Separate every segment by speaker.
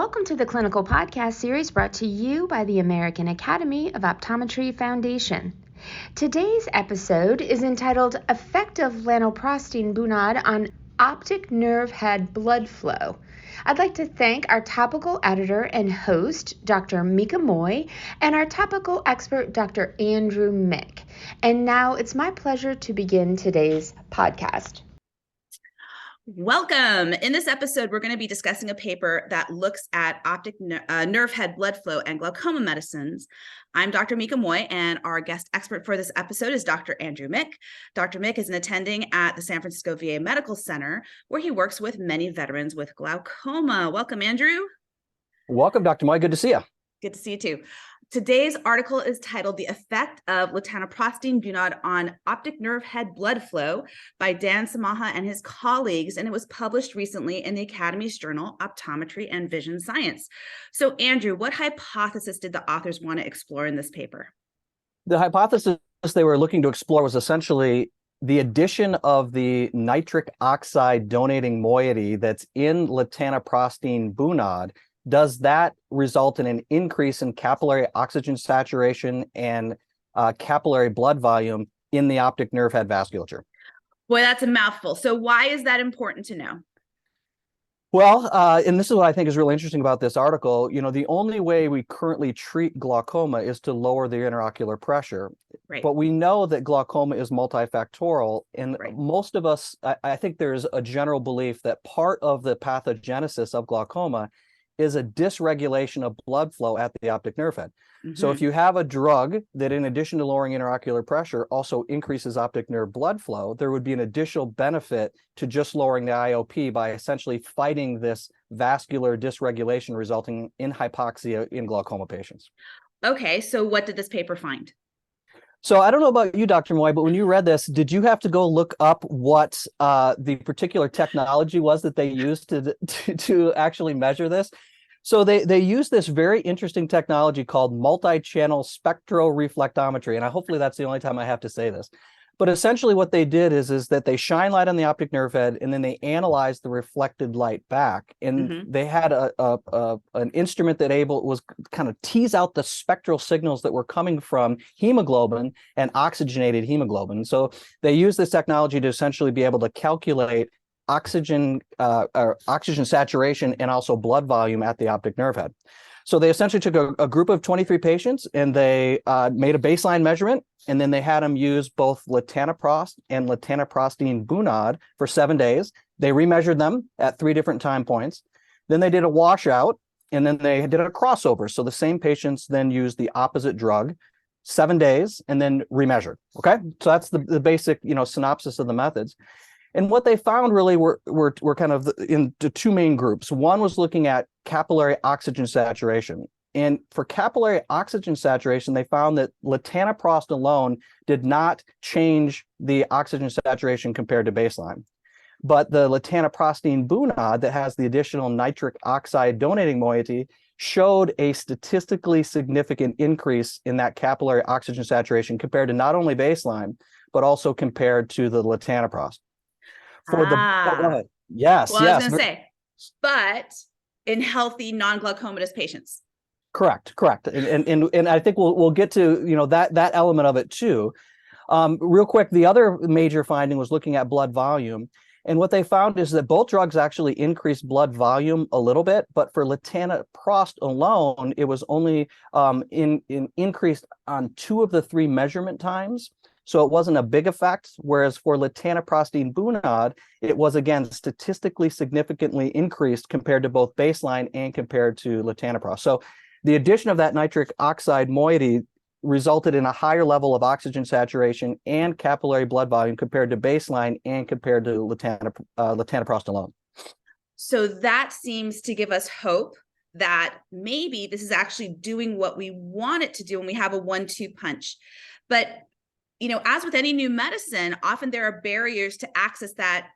Speaker 1: Welcome to the Clinical Podcast Series brought to you by the American Academy of Optometry Foundation. Today's episode is entitled Effect of Latanoprostene Bunod on Optic Nerve Head Blood Flow. I'd like to thank our topical editor and host, Dr. Mika, and our topical expert, Dr. Andrew Mick. And now it's my pleasure to begin today's podcast.
Speaker 2: Welcome. In this episode, we're going to be discussing a paper that looks at optic nerve head blood flow and glaucoma medicines. I'm Dr. Mika, and our guest expert for this episode is Dr. Andrew Mick. Dr. Mick is an attending at the San Francisco VA Medical Center, where he works with many veterans with glaucoma. Welcome, Andrew.
Speaker 3: Welcome, Dr. Moy. Good to see you.
Speaker 2: Good to see you too. Today's article is titled The Effect of Latanoprostene Bunod on Optic Nerve Head Blood Flow by Dan Samaha and his colleagues, and it was published recently in the Academy's journal, Optometry and Vision Science. So, Andrew, what hypothesis did the authors want to explore in this paper?
Speaker 3: The hypothesis they were looking to explore was essentially the addition of the nitric oxide donating moiety that's in latanoprostene Bunod. Does that result in an increase in capillary oxygen saturation and capillary blood volume in the optic nerve head vasculature?
Speaker 2: Boy, that's a mouthful. So why is that important to know?
Speaker 3: Well, and this is what I think is really interesting about this article. You know, the only way we currently treat glaucoma is to lower the intraocular pressure.
Speaker 2: Right.
Speaker 3: But we know that glaucoma is multifactorial. And
Speaker 2: Right.
Speaker 3: most of us, I think there's a general belief that part of the pathogenesis of glaucoma is a dysregulation of blood flow at the optic nerve head.
Speaker 2: Mm-hmm.
Speaker 3: So if you have a drug that, in addition to lowering intraocular pressure, also increases optic nerve blood flow, there would be an additional benefit to just lowering the IOP by essentially fighting this vascular dysregulation resulting in hypoxia in glaucoma patients.
Speaker 2: Okay, so what did this paper find?
Speaker 3: So I don't know about you, Dr. Moy, but when you read this, did you have to go look up what the particular technology was that they used to actually measure this? So they use this very interesting technology called multi-channel spectroreflectometry, and hopefully that's the only time I have to say this. But essentially what they did is that they shine light on the optic nerve head, and then they analyzed the reflected light back. And they had an instrument that was kind of tease out the spectral signals that were coming from hemoglobin and oxygenated hemoglobin. So they used this technology to essentially be able to calculate oxygen saturation and also blood volume at the optic nerve head. So they essentially took a group of 23 patients and they made a baseline measurement, and then they had them use both latanoprost and latanoprostene Bunod for 7 days. They remeasured them at 3 different time points. Then they did a washout, and then they did a crossover. So the same patients then used the opposite drug 7 days and then remeasured. Okay, so that's the basic synopsis of the methods. And what they found really were kind of into 2 main groups. One was looking at capillary oxygen saturation. And for capillary oxygen saturation, they found that latanoprost alone did not change the oxygen saturation compared to baseline. But the latanoprostene Bunod that has the additional nitric oxide donating moiety showed a statistically significant increase in that capillary oxygen saturation compared to not only baseline, but also compared to the latanoprost. Yes.
Speaker 2: Well, I was going to say, but in healthy non-glaucomatous patients.
Speaker 3: Correct. And I think we'll get to that element of it too. Real quick, the other major finding was looking at blood volume, and what they found is that both drugs actually increased blood volume a little bit, but for latanoprost alone, it was only increased on 2 of the 3 measurement times. So it wasn't a big effect, whereas for latanoprostene Bunod, it was, again, statistically significantly increased compared to both baseline and compared to latanoprost. So the addition of that nitric oxide moiety resulted in a higher level of oxygen saturation and capillary blood volume compared to baseline and compared to latanoprost alone.
Speaker 2: So that seems to give us hope that maybe this is actually doing what we want it to do when we have a 1-2 punch. But as with any new medicine, often there are barriers to access that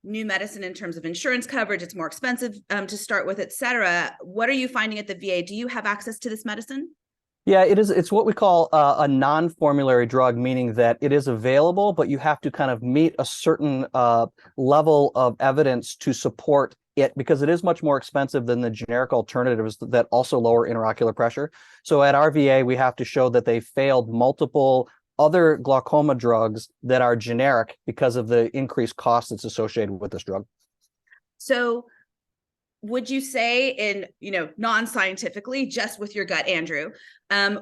Speaker 2: new medicine in terms of insurance coverage. It's more expensive to start with, et cetera. What are you finding at the VA? Do you have access to this medicine?
Speaker 3: Yeah, it is. It's what we call a non-formulary drug, meaning that it is available, but you have to kind of meet a certain level of evidence to support it because it is much more expensive than the generic alternatives that also lower intraocular pressure. So at RVA, we have to show that they failed multiple other glaucoma drugs that are generic because of the increased cost that's associated with this drug.
Speaker 2: So would you say in, non-scientifically, just with your gut, Andrew,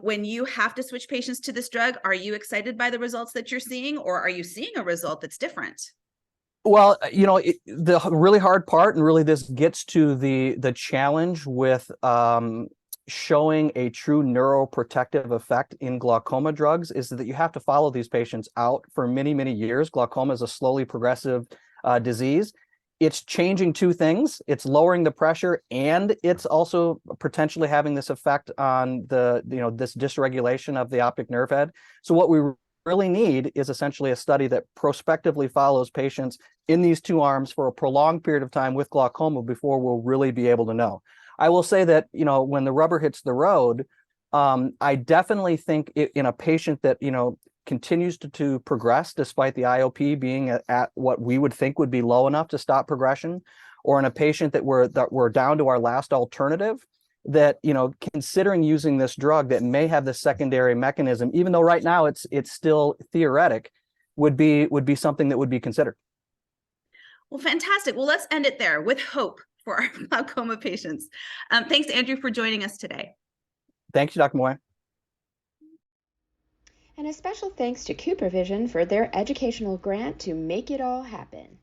Speaker 2: when you have to switch patients to this drug, are you excited by the results that you're seeing, or are you seeing a result that's different?
Speaker 3: Well, the really hard part, and really this gets to the challenge with showing a true neuroprotective effect in glaucoma drugs, is that you have to follow these patients out for many, many years. Glaucoma is a slowly progressive disease. It's changing two things. It's lowering the pressure, and it's also potentially having this effect on this dysregulation of the optic nerve head. So what we really need is essentially a study that prospectively follows patients in these two arms for a prolonged period of time with glaucoma before we'll really be able to know. I will say that, when the rubber hits the road, I definitely think in a patient that, continues to progress despite the IOP being at what we would think would be low enough to stop progression, or in a patient that we're down to our last alternative, that, considering using this drug that may have the secondary mechanism, even though right now it's still theoretic, would be something that would be considered.
Speaker 2: Well, fantastic. Well, let's end it there with hope for our glaucoma patients. Thanks, Andrew, for joining us today.
Speaker 3: Thank you, Dr. Moy.
Speaker 1: And a special thanks to CooperVision for their educational grant to make it all happen.